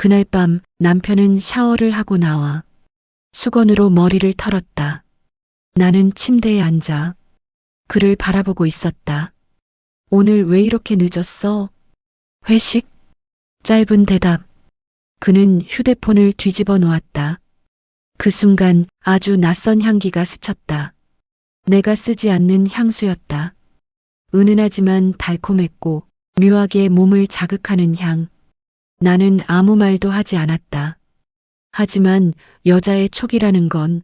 그날 밤 남편은 샤워를 하고 나와 수건으로 머리를 털었다. 나는 침대에 앉아 그를 바라보고 있었다. 오늘 왜 이렇게 늦었어? 회식? 짧은 대답. 그는 휴대폰을 뒤집어 놓았다. 그 순간 아주 낯선 향기가 스쳤다. 내가 쓰지 않는 향수였다. 은은하지만 달콤했고 묘하게 몸을 자극하는 향. 나는 아무 말도 하지 않았다. 하지만 여자의 촉이라는 건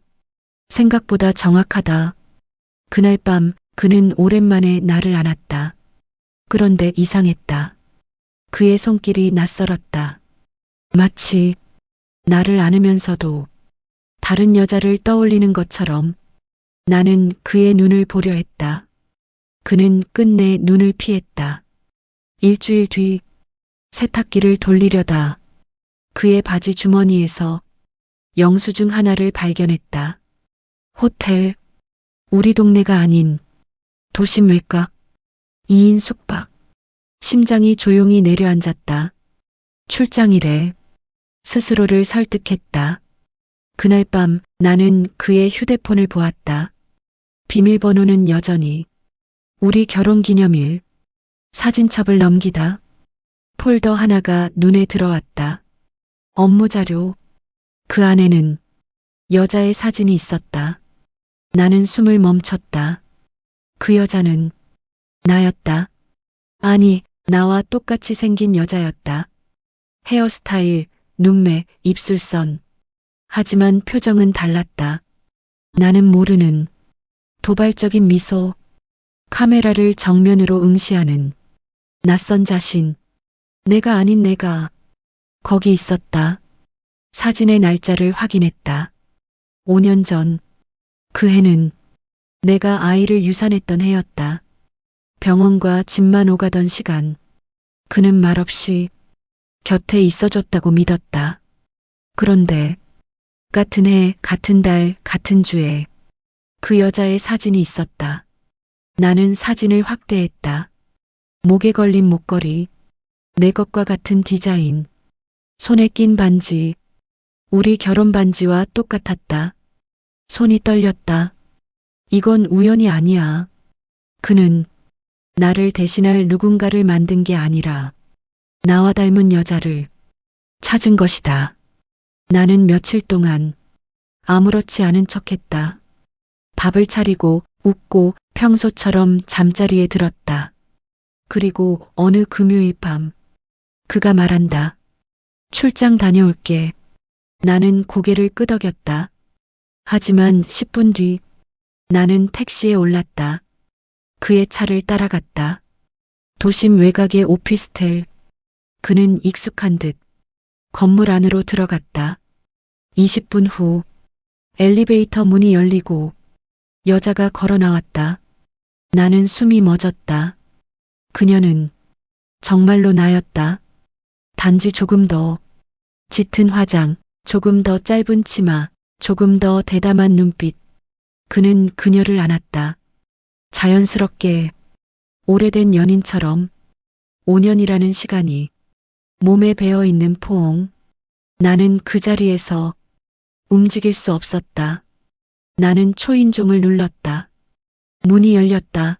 생각보다 정확하다. 그날 밤 그는 오랜만에 나를 안았다. 그런데 이상했다. 그의 손길이 낯설었다. 마치 나를 안으면서도 다른 여자를 떠올리는 것처럼. 나는 그의 눈을 보려 했다. 그는 끝내 눈을 피했다. 일주일 뒤 세탁기를 돌리려다 그의 바지 주머니에서 영수증 하나를 발견했다. 호텔, 우리 동네가 아닌 도심 외곽, 2인 숙박. 심장이 조용히 내려앉았다. 출장이래. 스스로를 설득했다. 그날 밤 나는 그의 휴대폰을 보았다. 비밀번호는 여전히 우리 결혼기념일. 사진첩을 넘기다 폴더 하나가 눈에 들어왔다. 업무 자료. 그 안에는 여자의 사진이 있었다. 나는 숨을 멈췄다. 그 여자는 나였다. 아니, 나와 똑같이 생긴 여자였다. 헤어스타일, 눈매, 입술선. 하지만 표정은 달랐다. 나는 모르는 도발적인 미소, 카메라를 정면으로 응시하는 낯선 자신. 내가 아닌 내가 거기 있었다. 사진의 날짜를 확인했다. 5년 전. 그 해는 내가 아이를 유산했던 해였다. 병원과 집만 오가던 시간. 그는 말없이 곁에 있어줬다고 믿었다. 그런데 같은 해, 같은 달, 같은 주에 그 여자의 사진이 있었다. 나는 사진을 확대했다. 목에 걸린 목걸이, 내 것과 같은 디자인, 손에 낀 반지, 우리 결혼 반지와 똑같았다. 손이 떨렸다. 이건 우연이 아니야. 그는 나를 대신할 누군가를 만든 게 아니라 나와 닮은 여자를 찾은 것이다. 나는 며칠 동안 아무렇지 않은 척했다. 밥을 차리고 웃고 평소처럼 잠자리에 들었다. 그리고 어느 금요일 밤 그가 말한다. 출장 다녀올게. 나는 고개를 끄덕였다. 하지만 10분 뒤 나는 택시에 올랐다. 그의 차를 따라갔다. 도심 외곽의 오피스텔. 그는 익숙한 듯 건물 안으로 들어갔다. 20분 후 엘리베이터 문이 열리고 여자가 걸어 나왔다. 나는 숨이 멎었다. 그녀는 정말로 나였다. 단지 조금 더 짙은 화장, 조금 더 짧은 치마, 조금 더 대담한 눈빛. 그는 그녀를 안았다. 자연스럽게, 오래된 연인처럼. 5년이라는 시간이 몸에 배어있는 포옹. 나는 그 자리에서 움직일 수 없었다. 나는 초인종을 눌렀다. 문이 열렸다.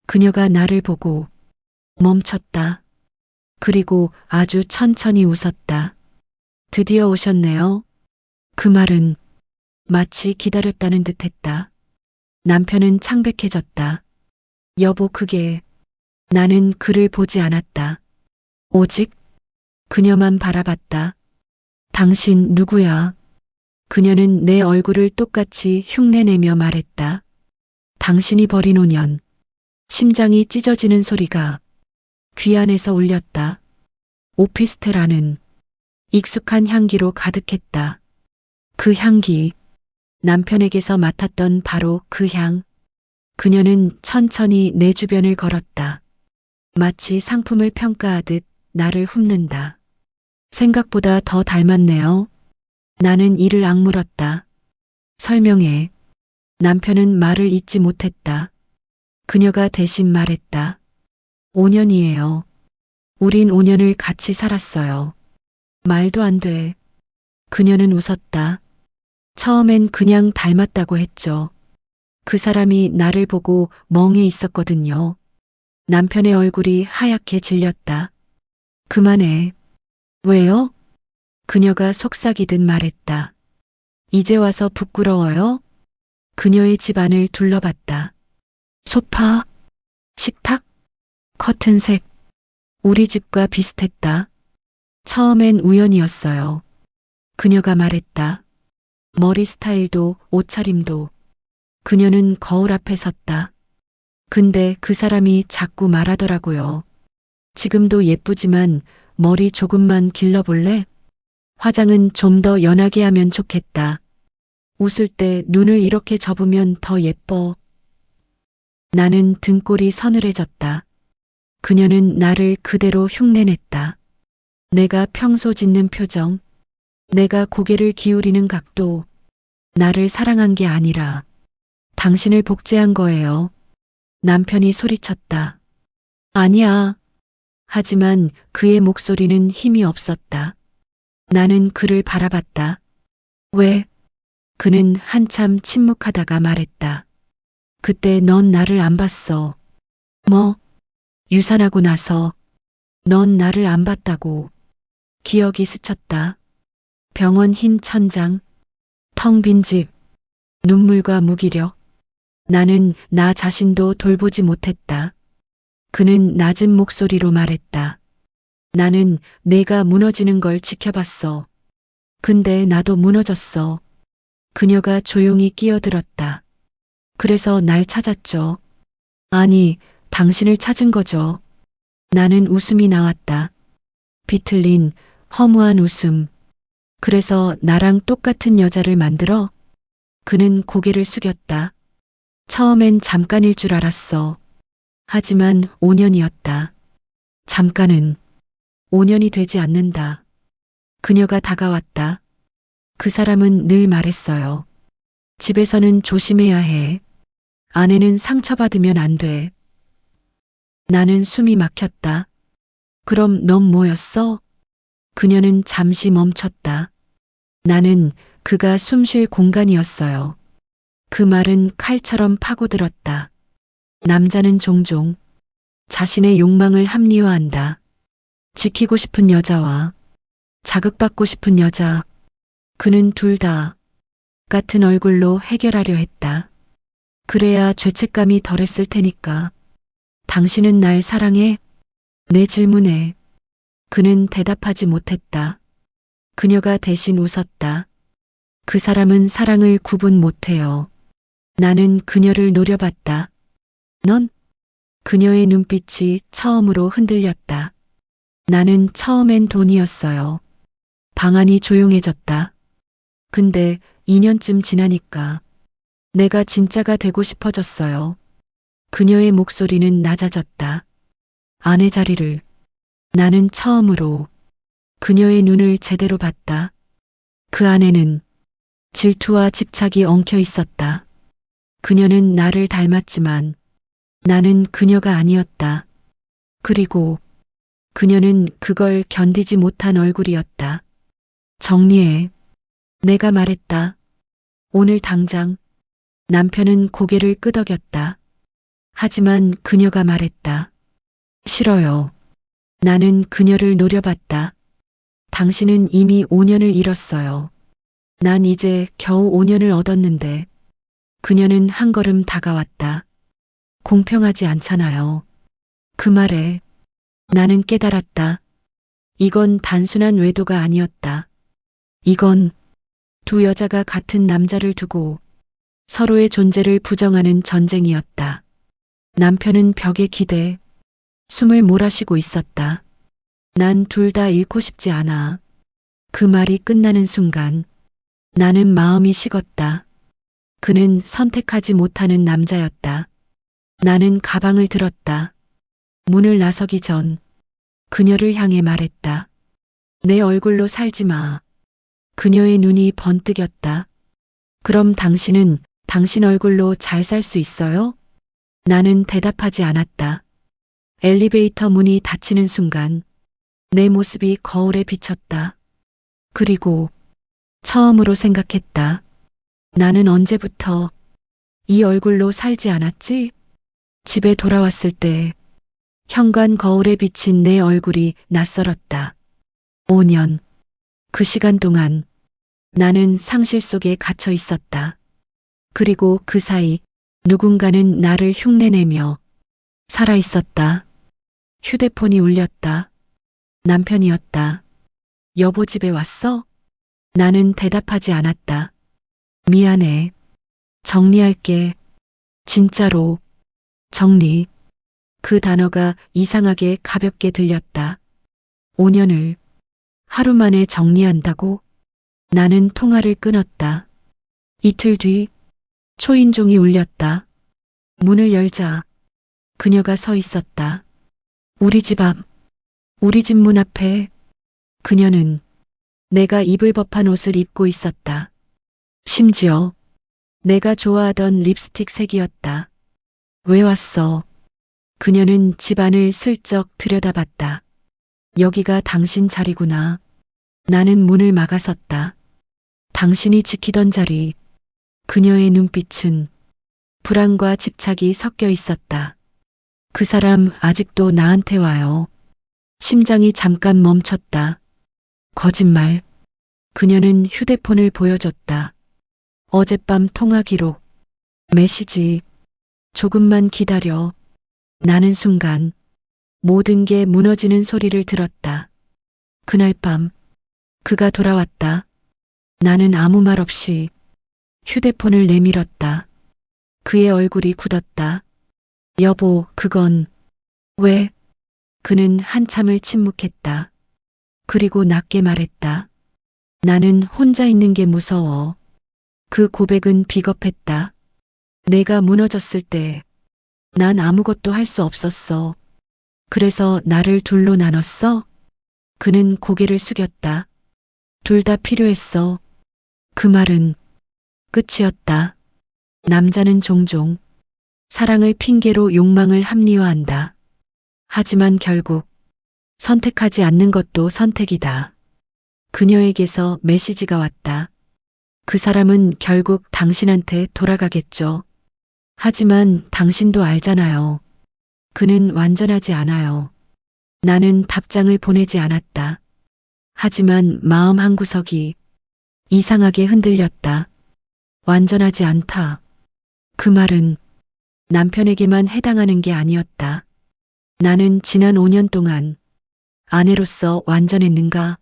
그녀가 나를 보고 멈췄다. 그리고 아주 천천히 웃었다. 드디어 오셨네요. 그 말은 마치 기다렸다는 듯했다. 남편은 창백해졌다. 여보, 그게. 나는 그를 보지 않았다. 오직 그녀만 바라봤다. 당신 누구야? 그녀는 내 얼굴을 똑같이 흉내내며 말했다. 당신이 버린 5년. 심장이 찢어지는 소리가 귀 안에서 울렸다. 오피스텔 안은 익숙한 향기로 가득했다. 그 향기, 남편에게서 맡았던 바로 그 향. 그녀는 천천히 내 주변을 걸었다. 마치 상품을 평가하듯 나를 훑는다. 생각보다 더 닮았네요. 나는 이를 악물었다. 설명해. 남편은 말을 잇지 못했다. 그녀가 대신 말했다. 5년이에요. 우린 5년을 같이 살았어요. 말도 안 돼. 그녀는 웃었다. 처음엔 그냥 닮았다고 했죠. 그 사람이 나를 보고 멍해 있었거든요. 남편의 얼굴이 하얗게 질렸다. 그만해. 왜요? 그녀가 속삭이듯 말했다. 이제 와서 부끄러워요? 그녀의 집안을 둘러봤다. 소파, 식탁, 커튼색. 우리 집과 비슷했다. 처음엔 우연이었어요. 그녀가 말했다. 머리 스타일도 옷차림도. 그녀는 거울 앞에 섰다. 근데 그 사람이 자꾸 말하더라고요. 지금도 예쁘지만 머리 조금만 길러볼래? 화장은 좀 더 연하게 하면 좋겠다. 웃을 때 눈을 이렇게 접으면 더 예뻐. 나는 등골이 서늘해졌다. 그녀는 나를 그대로 흉내냈다. 내가 평소 짓는 표정, 내가 고개를 기울이는 각도, 나를 사랑한 게 아니라 당신을 복제한 거예요. 남편이 소리쳤다. 아니야. 하지만 그의 목소리는 힘이 없었다. 나는 그를 바라봤다. 왜? 그는 한참 침묵하다가 말했다. 그때 넌 나를 안 봤어. 뭐? 유산하고 나서 넌 나를 안 봤다고. 기억이 스쳤다. 병원 흰 천장, 텅 빈 집, 눈물과 무기력. 나는 나 자신도 돌보지 못했다. 그는 낮은 목소리로 말했다. 나는 내가 무너지는 걸 지켜봤어. 근데 나도 무너졌어. 그녀가 조용히 끼어들었다. 그래서 날 찾았죠. 아니, 당신을 찾은 거죠. 나는 웃음이 나왔다. 비틀린 허무한 웃음. 그래서 나랑 똑같은 여자를 만들어? 그는 고개를 숙였다. 처음엔 잠깐일 줄 알았어. 하지만 5년이었다. 잠깐은 5년이 되지 않는다. 그녀가 다가왔다. 그 사람은 늘 말했어요. 집에서는 조심해야 해. 아내는 상처받으면 안 돼. 나는 숨이 막혔다. 그럼 넌 뭐였어? 그녀는 잠시 멈췄다. 나는 그가 숨 쉴 공간이었어요. 그 말은 칼처럼 파고들었다. 남자는 종종 자신의 욕망을 합리화한다. 지키고 싶은 여자와 자극받고 싶은 여자. 그는 둘 다 같은 얼굴로 해결하려 했다. 그래야 죄책감이 덜했을 테니까. 당신은 날 사랑해? 내 질문에 그는 대답하지 못했다. 그녀가 대신 웃었다. 그 사람은 사랑을 구분 못해요. 나는 그녀를 노려봤다. 넌? 그녀의 눈빛이 처음으로 흔들렸다. 나는 처음엔 돈이었어요. 방안이 조용해졌다. 근데 2년쯤 지나니까 내가 진짜가 되고 싶어졌어요. 그녀의 목소리는 낮아졌다. 아내 자리를. 나는 처음으로 그녀의 눈을 제대로 봤다. 그 안에는 질투와 집착이 엉켜 있었다. 그녀는 나를 닮았지만 나는 그녀가 아니었다. 그리고 그녀는 그걸 견디지 못한 얼굴이었다. 정리해. 내가 말했다. 오늘 당장. 남편은 고개를 끄덕였다. 하지만 그녀가 말했다. 싫어요. 나는 그녀를 노려봤다. 당신은 이미 5년을 잃었어요. 난 이제 겨우 5년을 얻었는데. 그녀는 한 걸음 다가왔다. 공평하지 않잖아요. 그 말에 나는 깨달았다. 이건 단순한 외도가 아니었다. 이건 두 여자가 같은 남자를 두고 서로의 존재를 부정하는 전쟁이었다. 남편은 벽에 기대 숨을 몰아쉬고 있었다. 난 둘 다 잃고 싶지 않아. 그 말이 끝나는 순간 나는 마음이 식었다. 그는 선택하지 못하는 남자였다. 나는 가방을 들었다. 문을 나서기 전 그녀를 향해 말했다. 내 얼굴로 살지 마. 그녀의 눈이 번뜩였다. 그럼 당신은 당신 얼굴로 잘 살 수 있어요? 나는 대답하지 않았다. 엘리베이터 문이 닫히는 순간 내 모습이 거울에 비쳤다. 그리고 처음으로 생각했다. 나는 언제부터 이 얼굴로 살지 않았지? 집에 돌아왔을 때 현관 거울에 비친 내 얼굴이 낯설었다. 5년. 그 시간 동안 나는 상실 속에 갇혀 있었다. 그리고 그 사이 누군가는 나를 흉내내며 살아 있었다. 휴대폰이 울렸다. 남편이었다. 여보 집에 왔어? 나는 대답하지 않았다. 미안해. 정리할게. 진짜로. 정리. 그 단어가 이상하게 가볍게 들렸다. 5년을 하루 만에 정리한다고? 나는 통화를 끊었다. 이틀 뒤 초인종이 울렸다. 문을 열자 그녀가 서 있었다. 우리 집 앞, 우리 집 문 앞에. 그녀는 내가 입을 법한 옷을 입고 있었다. 심지어 내가 좋아하던 립스틱 색이었다. 왜 왔어? 그녀는 집 안을 슬쩍 들여다봤다. 여기가 당신 자리구나. 나는 문을 막아섰다. 당신이 지키던 자리. 그녀의 눈빛은 불안과 집착이 섞여 있었다. 그 사람 아직도 나한테 와요. 심장이 잠깐 멈췄다. 거짓말. 그녀는 휴대폰을 보여줬다. 어젯밤 통화 기록. 메시지. 조금만 기다려. 나는 순간 모든 게 무너지는 소리를 들었다. 그날 밤 그가 돌아왔다. 나는 아무 말 없이 휴대폰을 내밀었다. 그의 얼굴이 굳었다. 여보, 그건 왜? 그는 한참을 침묵했다. 그리고 낮게 말했다. 나는 혼자 있는 게 무서워. 그 고백은 비겁했다. 내가 무너졌을 때 난 아무것도 할 수 없었어. 그래서 나를 둘로 나눴어? 그는 고개를 숙였다. 둘 다 필요했어. 그 말은 끝이었다. 남자는 종종 사랑을 핑계로 욕망을 합리화한다. 하지만 결국 선택하지 않는 것도 선택이다. 그녀에게서 메시지가 왔다. 그 사람은 결국 당신한테 돌아가겠죠. 하지만 당신도 알잖아요. 그는 완전하지 않아요. 나는 답장을 보내지 않았다. 하지만 마음 한구석이 이상하게 흔들렸다. 완전하지 않다. 그 말은 남편에게만 해당하는 게 아니었다. 나는 지난 5년 동안 아내로서 완전했는가?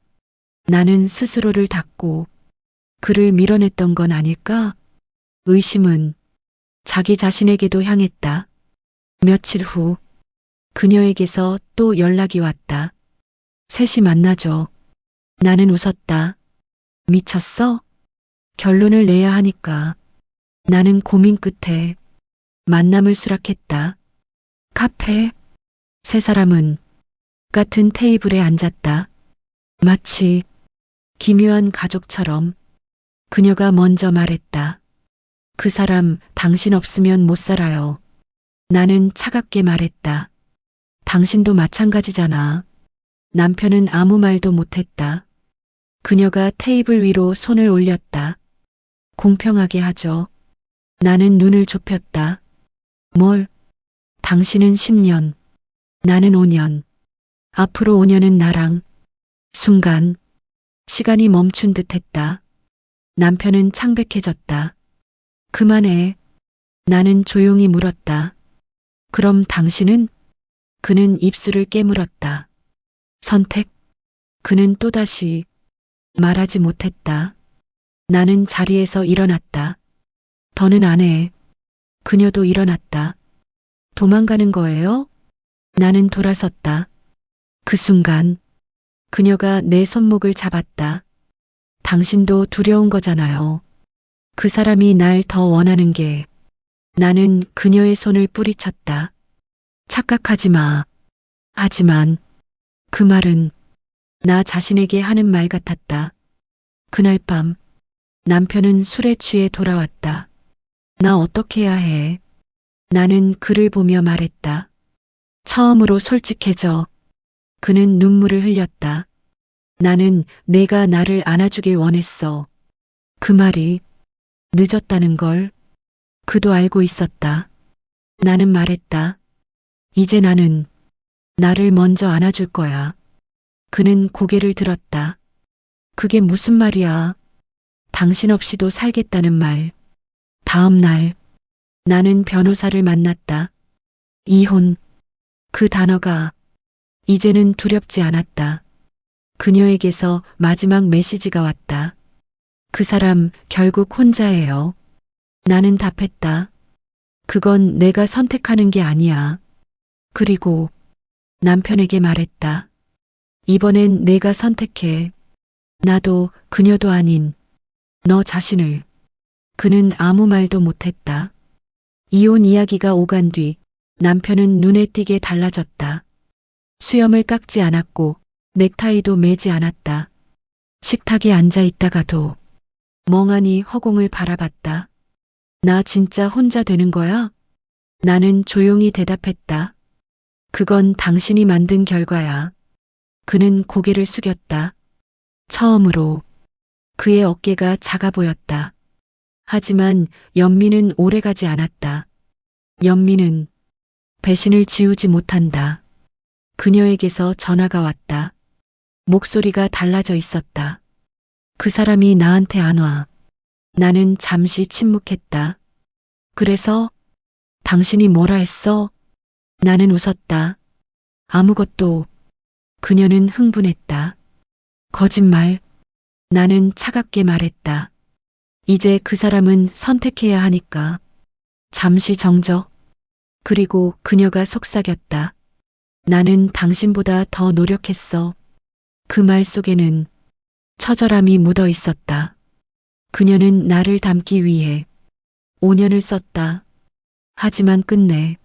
나는 스스로를 닫고 그를 밀어냈던 건 아닐까? 의심은 자기 자신에게도 향했다. 며칠 후 그녀에게서 또 연락이 왔다. 셋이 만나죠. 나는 웃었다. 미쳤어? 결론을 내야 하니까. 나는 고민 끝에 만남을 수락했다. 카페. 세 사람은 같은 테이블에 앉았다. 마치 기묘한 가족처럼. 그녀가 먼저 말했다. 그 사람 당신 없으면 못 살아요. 나는 차갑게 말했다. 당신도 마찬가지잖아. 남편은 아무 말도 못했다. 그녀가 테이블 위로 손을 올렸다. 공평하게 하죠. 나는 눈을 좁혔다. 뭘? 당신은 10년, 나는 5년. 앞으로 5년은 나랑. 순간 시간이 멈춘 듯 했다. 남편은 창백해졌다. 그만해. 나는 조용히 물었다. 그럼 당신은? 그는 입술을 깨물었다. 선택? 그는 또다시 말하지 못했다. 나는 자리에서 일어났다. 더는 안 해. 그녀도 일어났다. 도망가는 거예요? 나는 돌아섰다. 그 순간 그녀가 내 손목을 잡았다. 당신도 두려운 거잖아요. 그 사람이 날 더 원하는 게. 나는 그녀의 손을 뿌리쳤다. 착각하지 마. 하지만 그 말은 나 자신에게 하는 말 같았다. 그날 밤 남편은 술에 취해 돌아왔다. 나 어떻게 해야 해? 나는 그를 보며 말했다. 처음으로 솔직해져. 그는 눈물을 흘렸다. 나는 내가 나를 안아주길 원했어. 그 말이 늦었다는 걸 그도 알고 있었다. 나는 말했다. 이제 나는 나를 먼저 안아줄 거야. 그는 고개를 들었다. 그게 무슨 말이야? 당신 없이도 살겠다는 말. 다음 날 나는 변호사를 만났다. 이혼. 그 단어가 이제는 두렵지 않았다. 그녀에게서 마지막 메시지가 왔다. 그 사람 결국 혼자예요. 나는 답했다. 그건 내가 선택하는 게 아니야. 그리고 남편에게 말했다. 이번엔 내가 선택해. 나도 그녀도 아닌 너 자신을. 그는 아무 말도 못했다. 이혼 이야기가 오간 뒤 남편은 눈에 띄게 달라졌다. 수염을 깎지 않았고 넥타이도 매지 않았다. 식탁에 앉아 있다가도 멍하니 허공을 바라봤다. 나 진짜 혼자 되는 거야? 나는 조용히 대답했다. 그건 당신이 만든 결과야. 그는 고개를 숙였다. 처음으로 그의 어깨가 작아 보였다. 하지만 연민은 오래가지 않았다. 연민은 배신을 지우지 못한다. 그녀에게서 전화가 왔다. 목소리가 달라져 있었다. 그 사람이 나한테 안 와. 나는 잠시 침묵했다. 그래서 당신이 뭐라 했어? 나는 웃었다. 아무것도. 그녀는 흥분했다. 거짓말. 나는 차갑게 말했다. 이제 그 사람은 선택해야 하니까. 잠시 정적. 그리고 그녀가 속삭였다. 나는 당신보다 더 노력했어. 그 말 속에는 처절함이 묻어 있었다. 그녀는 나를 닮기 위해 5년을 썼다. 하지만 끝내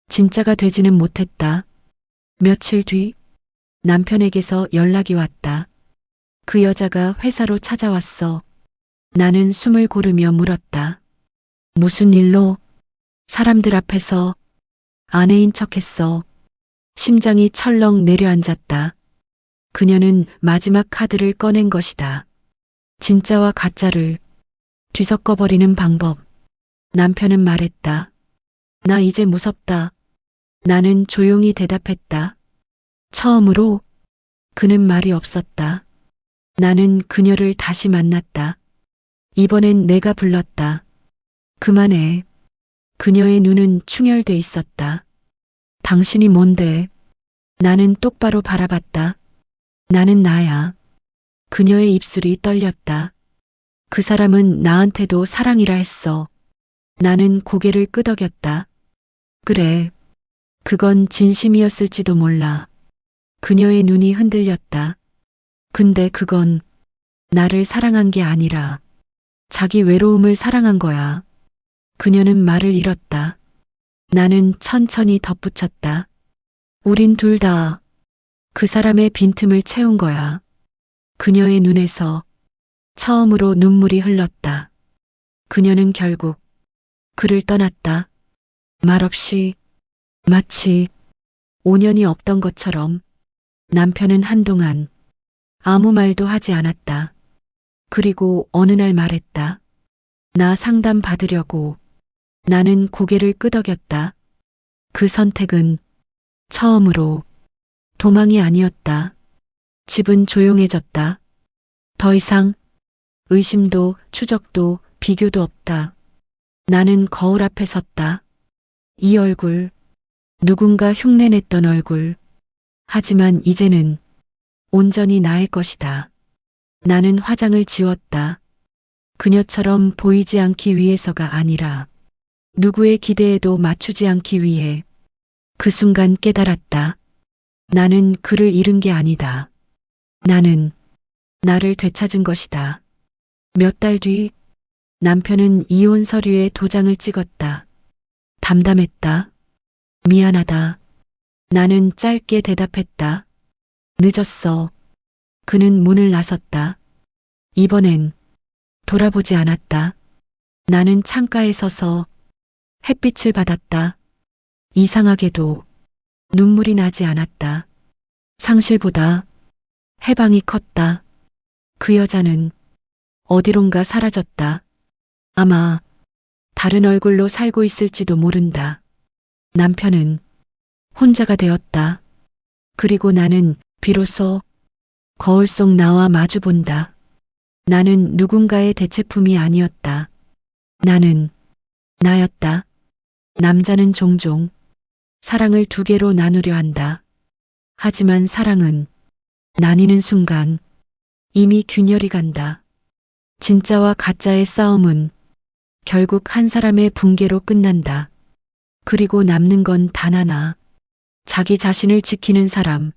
진짜가 되지는 못했다. 며칠 뒤 남편에게서 연락이 왔다. 그 여자가 회사로 찾아왔어. 나는 숨을 고르며 물었다. 무슨 일로? 사람들 앞에서 아내인 척했어. 심장이 철렁 내려앉았다. 그녀는 마지막 카드를 꺼낸 것이다. 진짜와 가짜를 뒤섞어버리는 방법. 남편은 말했다. 나 이제 무섭다. 나는 조용히 대답했다. 처음으로 그는 말이 없었다. 나는 그녀를 다시 만났다. 이번엔 내가 불렀다. 그만해. 그녀의 눈은 충혈돼 있었다. 당신이 뭔데? 나는 똑바로 바라봤다. 나는 나야. 그녀의 입술이 떨렸다. 그 사람은 나한테도 사랑이라 했어. 나는 고개를 끄덕였다. 그래. 그건 진심이었을지도 몰라. 그녀의 눈이 흔들렸다. 근데 그건 나를 사랑한 게 아니라 자기 외로움을 사랑한 거야. 그녀는 말을 잃었다. 나는 천천히 덧붙였다. 우린 둘 다 그 사람의 빈틈을 채운 거야. 그녀의 눈에서 처음으로 눈물이 흘렀다. 그녀는 결국 그를 떠났다. 말없이 마치 5년이 없던 것처럼. 남편은 한동안 아무 말도 하지 않았다. 그리고 어느 날 말했다. 나 상담 받으려고. 나는 고개를 끄덕였다. 그 선택은 처음으로 도망이 아니었다. 집은 조용해졌다. 더 이상 의심도 추적도 비교도 없다. 나는 거울 앞에 섰다. 이 얼굴, 누군가 흉내냈던 얼굴. 하지만 이제는 온전히 나의 것이다. 나는 화장을 지웠다. 그녀처럼 보이지 않기 위해서가 아니라 누구의 기대에도 맞추지 않기 위해. 그 순간 깨달았다. 나는 그를 잃은 게 아니다. 나는 나를 되찾은 것이다. 몇 달 뒤 남편은 이혼 서류에 도장을 찍었다. 담담했다. 미안하다. 나는 짧게 대답했다. 늦었어. 그는 문을 나섰다. 이번엔 돌아보지 않았다. 나는 창가에 서서 햇빛을 받았다. 이상하게도 눈물이 나지 않았다. 상실보다 해방이 컸다. 그 여자는 어디론가 사라졌다. 아마 다른 얼굴로 살고 있을지도 모른다. 남편은 혼자가 되었다. 그리고 나는 비로소 거울 속 나와 마주본다. 나는 누군가의 대체품이 아니었다. 나는 나였다. 남자는 종종 사랑을 두 개로 나누려 한다. 하지만 사랑은 나뉘는 순간 이미 균열이 간다. 진짜와 가짜의 싸움은 결국 한 사람의 붕괴로 끝난다. 그리고 남는 건 단 하나. 자기 자신을 지키는 사람.